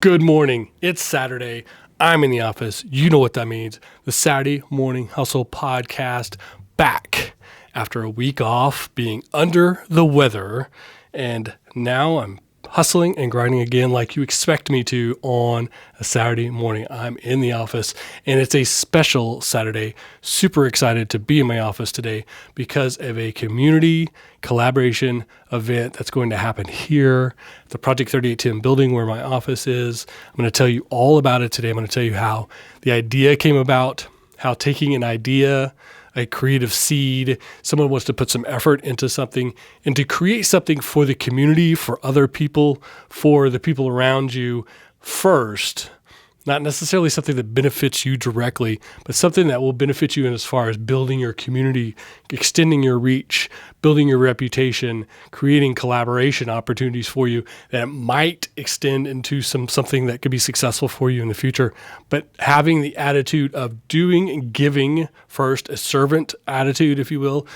Good morning. It's Saturday. I'm in the office. You know what that means. The Saturday Morning Hustle podcast back after a week off being under the weather. And now I'm hustling and grinding again like you expect me to on a Saturday morning. I'm in the office and it's a special Saturday. Super excited to be in my office today because of a community collaboration event that's going to happen here at the Project 3810 building where my office is. I'm going to tell you all about it today. I'm going to tell you how the idea came about, how taking an idea, a creative seed, someone wants to put some effort into something and to create something for the community, for other people, for the people around you first, not necessarily something that benefits you directly, but something that will benefit you in as far as building your community, extending your reach, building your reputation, creating collaboration opportunities for you that might extend into something that could be successful for you in the future. But having the attitude of doing and giving first, a servant attitude, if you will,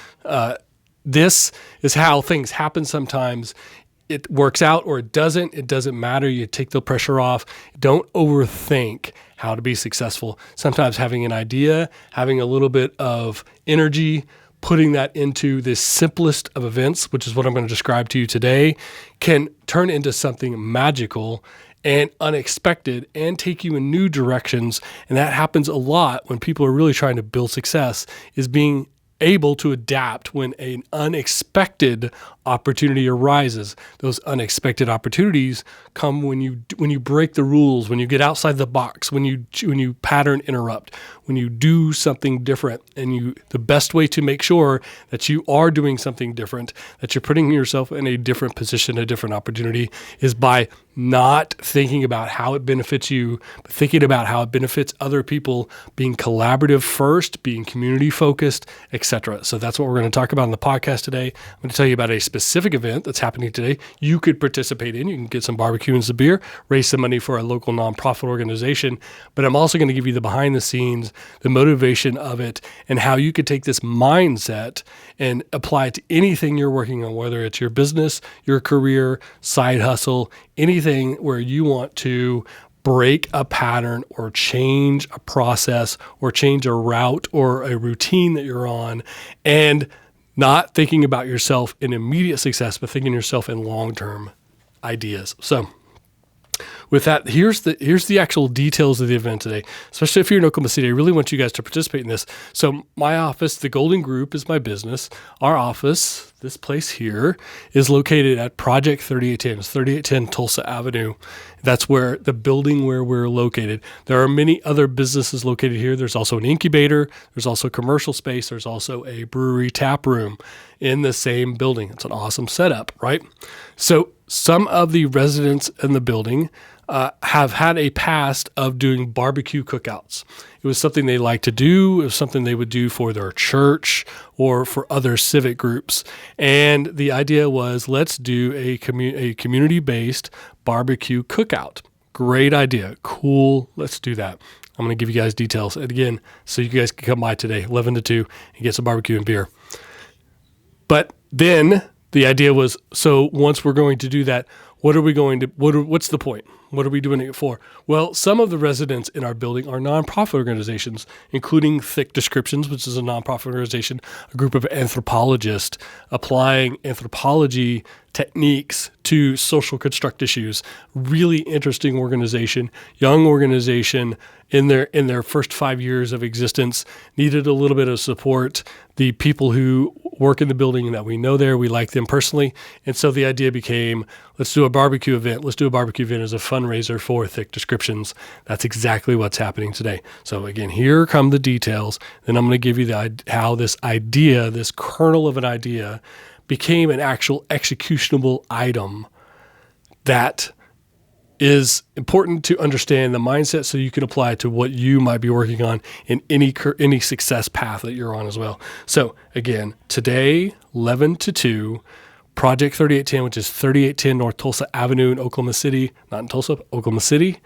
this is how things happen sometimes. It works out or it doesn't matter. You take the pressure off. Don't overthink how to be successful. Sometimes having an idea, having a little bit of energy, putting that into the simplest of events, which is what I'm going to describe to you today, can turn into something magical and unexpected and take you in new directions. And that happens a lot when people are really trying to build success, is being able to adapt when an unexpected opportunity arises. Those unexpected opportunities come when you break the rules, when you get outside the box, when you pattern interrupt, when you do something different. And the best way to make sure that you are doing something different, that you're putting yourself in a different position, a different opportunity, is by not thinking about how it benefits you, but thinking about how it benefits other people, being collaborative first, being community focused, etc. So that's what we're going to talk about in the podcast today. I'm going to tell you about a specific event that's happening today you could participate in. You can get some barbecue and some beer, raise some money for a local nonprofit organization. But I'm also going to give you the behind the scenes, the motivation of it, and how you could take this mindset and apply it to anything you're working on, whether it's your business, your career, side hustle, anything where you want to break a pattern or change a process or change a route or a routine that you're on, and not thinking about yourself in immediate success, but thinking yourself in long-term ideas. So with that, here's the actual details of the event today, especially if you're in Oklahoma City. I really want you guys to participate in this. So my office, the Golden Group, is my business. Our office, this place here, is located at Project 3810. It's 3810 Tulsa Avenue. That's where the building where we're located. There are many other businesses located here. There's also an incubator. There's also commercial space. There's also a brewery tap room in the same building. It's an awesome setup, right? So some of the residents in the building have had a past of doing barbecue cookouts. It was something they like to do. It was something they would do for their church or for other civic groups. And the idea was, let's do a community-based barbecue cookout. Great idea. Cool. Let's do that. I'm going to give you guys details. And again, so you guys can come by today, 11 to 2, and get some barbecue and beer. But then the idea was, so once we're going to do that, what's the point? What are we doing it for? Well, some of the residents in our building are nonprofit organizations, including Thick Descriptions, which is a nonprofit organization, a group of anthropologists applying anthropology techniques to social construct issues. Really interesting organization, young organization. In their first 5 years of existence, needed a little bit of support. The people who work in the building that we know there, we like them personally. And so the idea became, let's do a barbecue event. Let's do a barbecue event as a fundraiser for Thick Descriptions. That's exactly what's happening today. So again, here come the details. Then I'm going to give you how this idea, this kernel of an idea, became an actual executionable item that is important to understand the mindset so you can apply it to what you might be working on in any success path that you're on as well. So again, today, 11 to 2, Project 3810, which is 3810 North Tulsa Avenue in Oklahoma City, not in Tulsa, Oklahoma City,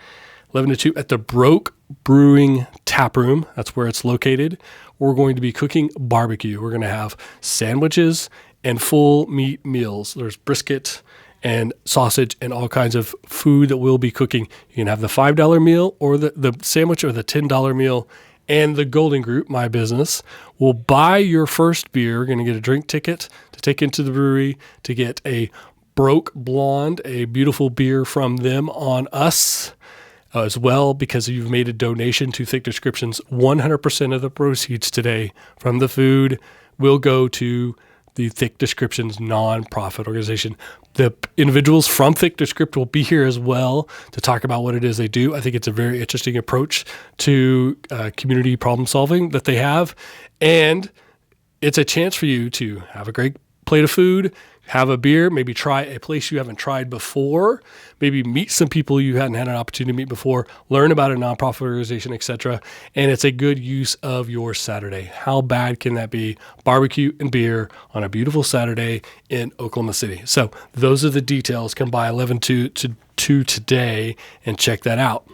11 to 2 at the Broke Brewing Tap Room. That's where it's located. We're going to be cooking barbecue. We're going to have sandwiches and full meat meals. There's brisket and sausage and all kinds of food that we'll be cooking. You can have the $5 meal or the sandwich or the $10 meal. And the Golden Group, my business, will buy your first beer. You're going to get a drink ticket to take into the brewery to get a Broke Blonde, a beautiful beer from them on us as well, because you've made a donation to Thick Descriptions. 100% of the proceeds today from the food will go to the Thick Descriptions nonprofit organization. The individuals from Thick Descript will be here as well to talk about what it is they do. I think it's a very interesting approach to community problem solving that they have. And it's a chance for you to have a great plate of food, have a beer, maybe try a place you haven't tried before, maybe meet some people you hadn't had an opportunity to meet before, learn about a nonprofit organization, etc. And it's a good use of your Saturday. How bad can that be? Barbecue and beer on a beautiful Saturday in Oklahoma City. So those are the details. Come by 11 to 2 today and check that out.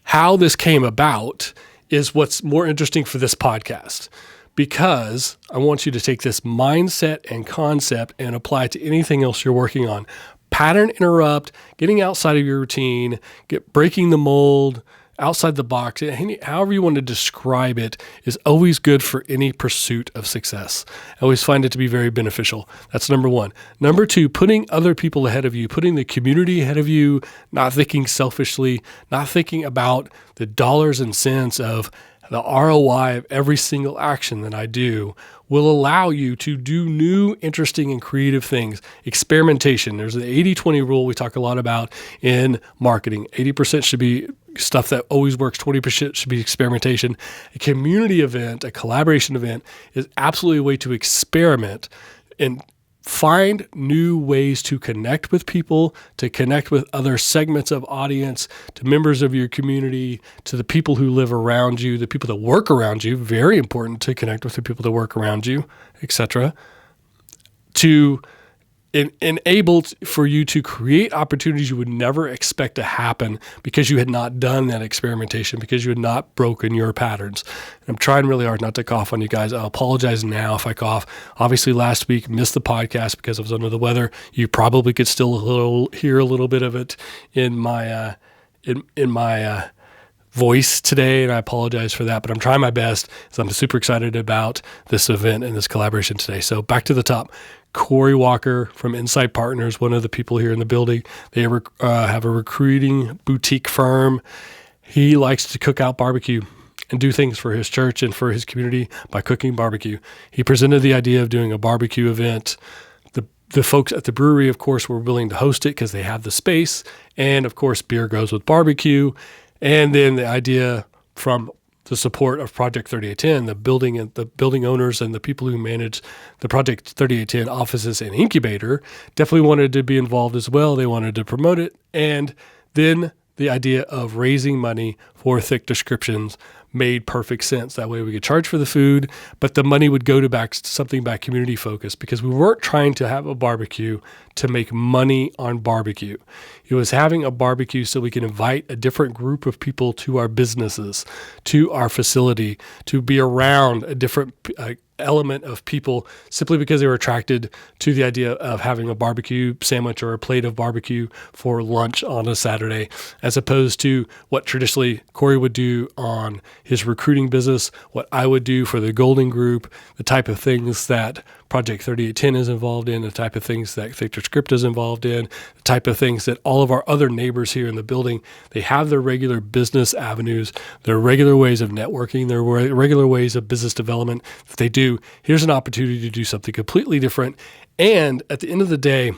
How this came about is what's more interesting for this podcast, because I want you to take this mindset and concept and apply it to anything else you're working on. Pattern interrupt, getting outside of your routine, breaking the mold, outside the box, however you want to describe it, is always good for any pursuit of success. I always find it to be very beneficial. That's number one. Number two, putting other people ahead of you, putting the community ahead of you, not thinking selfishly, not thinking about the dollars and cents of the ROI of every single action that I do, will allow you to do new, interesting, and creative things. Experimentation. There's the 80-20 rule we talk a lot about in marketing. 80% should be stuff that always works. 20% should be experimentation. A community event, a collaboration event, is absolutely a way to experiment and find new ways to connect with people, to connect with other segments of audience, to members of your community, to the people who live around you, the people that work around you. Very important to connect with the people that work around you, etc. To enable for you to create opportunities you would never expect to happen because you had not done that experimentation, because you had not broken your patterns. And I'm trying really hard not to cough on you guys. I'll apologize now if I cough. Obviously, last week missed the podcast because I was under the weather. You probably could still hear a little bit of it in my voice today, and I apologize for that, but I'm trying my best, so I'm super excited about this event and this collaboration today. So back to the top. Corey Walker from Insight Partners, one of the people here in the building. They have a recruiting boutique firm. He likes to cook out barbecue and do things for his church and for his community by cooking barbecue. He presented the idea of doing a barbecue event. The folks at the brewery, of course, were willing to host it because they have the space. And, of course, beer goes with barbecue. And then the idea from the support of Project 3810, the building owners and the people who manage the Project 3810 offices and incubator definitely wanted to be involved as well. They wanted to promote it. And then the idea of raising money for Thick Descriptions made perfect sense. That way we could charge for the food, but the money would go to something back community focused, because we weren't trying to have a barbecue to make money on barbecue. It was having a barbecue so we can invite a different group of people to our businesses, to our facility, to be around a different element of people simply because they were attracted to the idea of having a barbecue sandwich or a plate of barbecue for lunch on a Saturday, as opposed to what traditionally Corey would do on his recruiting business, what I would do for the Golden Group, the type of things that Project 3810 is involved in, the type of things that Thick Descript is involved in, the type of things that all of our other neighbors here in the building, they have their regular business avenues, their regular ways of networking, their regular ways of business development that they do. Here's an opportunity to do something completely different. And at the end of the day,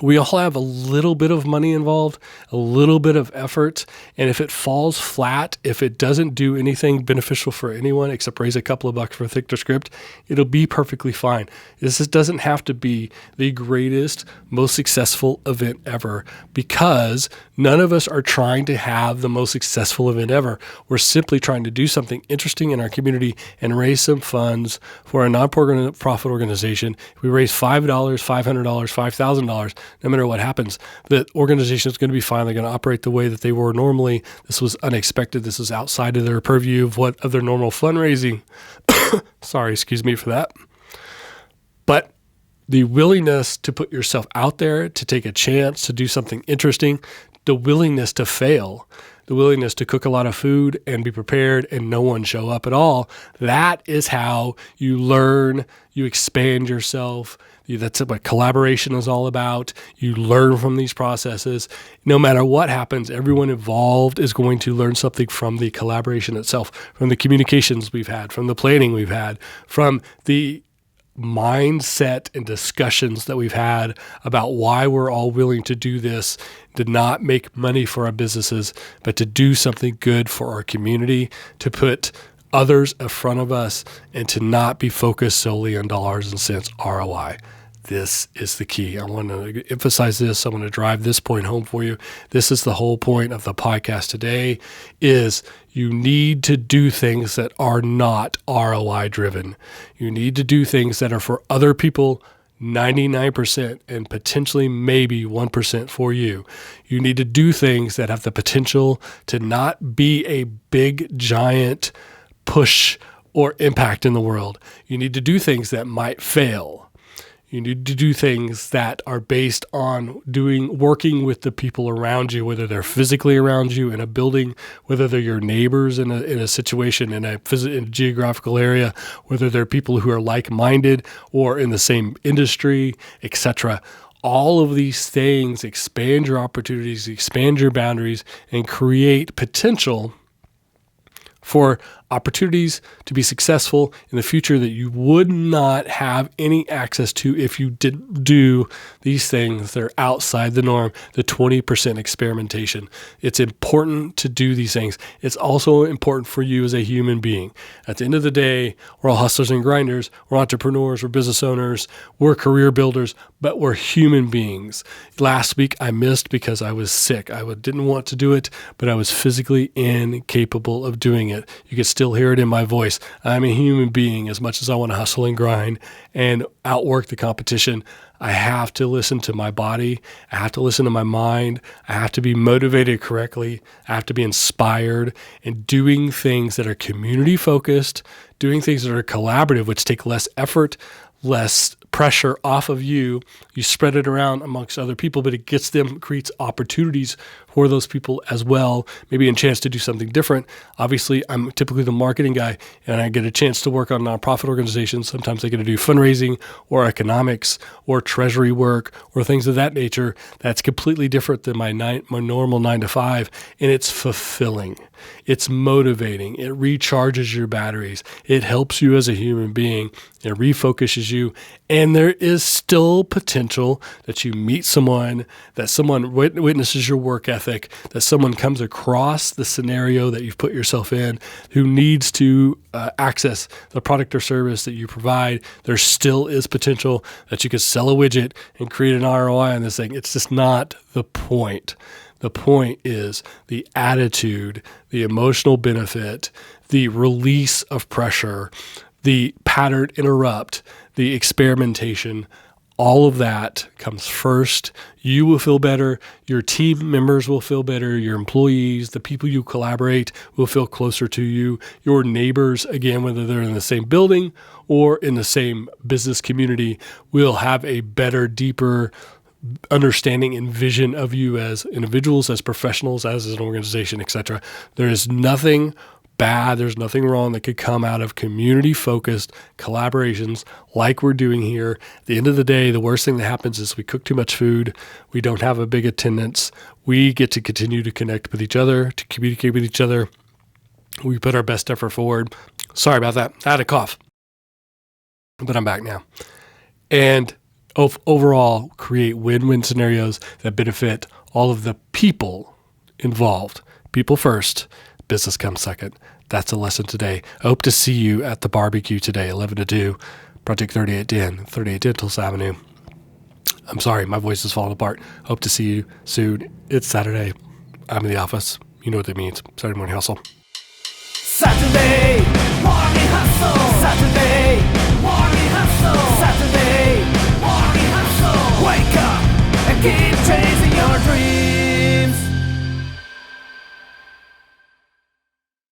we all have a little bit of money involved, a little bit of effort. And if it falls flat, if it doesn't do anything beneficial for anyone except raise a couple of bucks for Thick Descript, it'll be perfectly fine. This doesn't have to be the greatest, most successful event ever, because none of us are trying to have the most successful event ever. We're simply trying to do something interesting in our community and raise some funds for a nonprofit organization. If we raise $5, $500, $5,000, no matter what happens, the organization is going to be fine. They're going to operate the way that they were normally. This was unexpected. This is outside of their purview of their normal fundraising. Sorry, excuse me for that. But the willingness to put yourself out there, to take a chance, to do something interesting, the willingness to fail, the willingness to cook a lot of food and be prepared and no one show up at all. That is how you learn, you expand yourself. That's what collaboration is all about. You learn from these processes. No matter what happens, everyone involved is going to learn something from the collaboration itself, from the communications we've had, from the planning we've had, from the mindset and discussions that we've had about why we're all willing to do this, to not make money for our businesses, but to do something good for our community, to put others in front of us, and to not be focused solely on dollars and cents ROI. This is the key. I want to emphasize this. I want to drive this point home for you. This is the whole point of the podcast today, is you need to do things that are not ROI driven. You need to do things that are for other people 99% and potentially maybe 1% for you. You need to do things that have the potential to not be a big, giant push or impact in the world. You need to do things that might fail. You need to do things that are based on working with the people around you, whether they're physically around you in a building, whether they're your neighbors in a situation in a geographical area, whether they're people who are like-minded or in the same industry, etc. All of these things expand your opportunities, expand your boundaries, and create potential for opportunities to be successful in the future that you would not have any access to if you didn't do these things that are outside the norm, the 20% experimentation. It's important to do these things. It's also important for you as a human being. At the end of the day, we're all hustlers and grinders. We're entrepreneurs. We're business owners. We're career builders, but we're human beings. Last week, I missed because I was sick. I didn't want to do it, but I was physically incapable of doing it. You can still hear it in my voice. I'm a human being. As much as I want to hustle and grind and outwork the competition, I have to listen to my body. I have to listen to my mind. I have to be motivated correctly. I have to be inspired, and doing things that are community focused, doing things that are collaborative, which take less effort, less pressure off of you. You spread it around amongst other people, but it creates opportunities for those people as well, maybe a chance to do something different. Obviously, I'm typically the marketing guy, and I get a chance to work on nonprofit organizations. Sometimes I get to do fundraising or economics or treasury work or things of that nature. That's completely different than my normal 9 to 5, and it's fulfilling. It's motivating. It recharges your batteries. It helps you as a human being. It refocuses you. And there is still potential that you meet someone, that someone witnesses your work ethic, that someone comes across the scenario that you've put yourself in who needs to access the product or service that you provide. There still is potential that you could sell a widget and create an ROI on this thing. It's just not the point. The point is the attitude, the emotional benefit, the release of pressure, the pattern interrupt, the experimentation. All of that comes first. You will feel better. Your team members will feel better. Your employees, the people you collaborate will feel closer to you. Your neighbors, again, whether they're in the same building or in the same business community, will have a better, deeper understanding and vision of you as individuals, as professionals, as an organization, etc. There is nothing bad, there's nothing wrong that could come out of community-focused collaborations like we're doing here. At the end of the day, the worst thing that happens is we cook too much food, we don't have a big attendance, we get to continue to connect with each other, to communicate with each other, we put our best effort forward. Sorry about that. I had a cough, but I'm back now. And overall, create win-win scenarios that benefit all of the people involved. People first, business comes second. That's a lesson today. I hope to see you at the barbecue today, 11 to 2, Project 3810, 38 Dentals Avenue. I'm sorry, my voice is falling apart. Hope to see you soon. It's Saturday. I'm in the office. You know what that means. Saturday morning hustle. Saturday